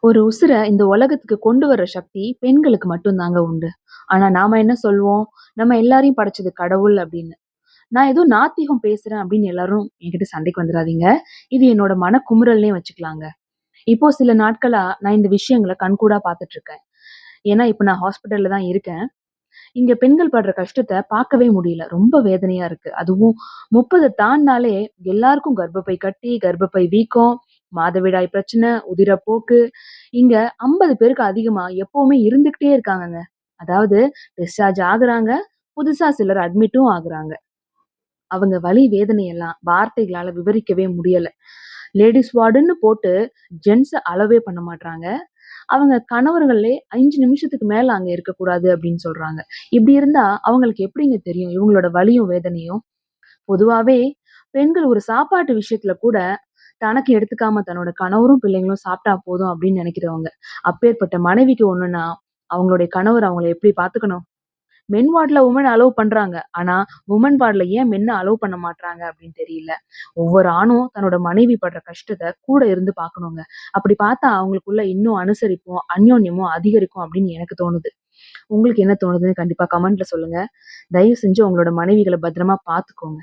ஒரு உசிர இந்த உலகத்துக்கு கொண்டு வர சக்தி பெண்களுக்கு மட்டும் தாங்க உண்டு. ஆனா நாம என்ன சொல்வோம்? நம்ம எல்லாரையும் படைச்சது கடவுள் அப்படின்னு. நான் ஏதோ நாத்திகம் பேசுறேன் அப்படின்னு எல்லாரும் என்கிட்ட சண்டைக்கு வந்துராதீங்க. இது என்னோட மனக்குமுறல்னே வச்சுக்கலாங்க. இப்போ சில நாட்களா நான் இந்த விஷயங்கள கண்கூடா பார்த்துட்டு இருக்கேன். ஏன்னா இப்ப நான் ஹாஸ்பிட்டல்ல தான் இருக்கேன். இங்க பெண்கள் படுற கஷ்டத்த பார்க்கவே முடியல. ரொம்ப வேதனையா இருக்கு. அதுவும் 30 தாண்டுனாலே எல்லாருக்கும் கர்ப்பப்பை கட்டி, கர்ப்பப்பை வீக்கம், மாதவிடாய் பிரச்சனை, உதிரப்போக்கு, இங்க 50 பேருக்கு அதிகமா எப்பவுமே இருந்துகிட்டே இருக்காங்கங்க. அதாவது டிஸ்சார்ஜ் ஆகுறாங்க. புதுசா சிலர் அட்மிட்டும் ஆகுறாங்க. அவங்க வலி வேதனையெல்லாம் வார்த்தைகளால விவரிக்கவே முடியல. லேடீஸ் வார்டுன்னு போட்டு ஜென்ஸ அலோவே பண்ண மாட்றாங்க. அவங்க கணவர்களே 5 நிமிஷத்துக்கு மேல அங்க இருக்கக்கூடாது அப்படின்னு சொல்றாங்க. இப்படி இருந்தா அவங்களுக்கு எப்படிங்க தெரியும் இவங்களோட வலியும், வேதனையும்? பொதுவாவே பெண்கள் ஒரு சாப்பாட்டு விஷயத்துல கூட தனக்கு எடுத்துக்காம தன்னோட கணவரும், பிள்ளைங்களும் சாப்பிட்டா போதும் அப்படின்னு நெனைக்கிறவங்க. அப்பேற்பட்ட மனைவிக்கு ஒண்ணுன்னா, அவங்களுடைய கணவர் அவங்கள எப்படி பாத்துக்கணும்? மென் வார்ட்ல வுமன் அலோவ் பண்றாங்க. ஆனா, வுமன் வார்ட்ல ஏன் மென்ன அலோவ் பண்ண மாட்றாங்க அப்படின்னு தெரியல. ஒவ்வொரு ஆணும் தன்னோட மனைவி படுற கஷ்டத்த கூட இருந்து பார்க்கணுங்க. அப்படி பார்த்தா அவங்களுக்குள்ள இன்னும் அனுசரிப்பும், அந்யோன்யமும் அதிகரிக்கும் அப்படின்னு எனக்கு தோணுது. உங்களுக்கு என்ன தோணுதுன்னு கண்டிப்பா கமெண்ட்ல சொல்லுங்க. தயவு செஞ்சு உங்களோட மனைவிகள பத்திரமா பார்த்துக்கோங்க.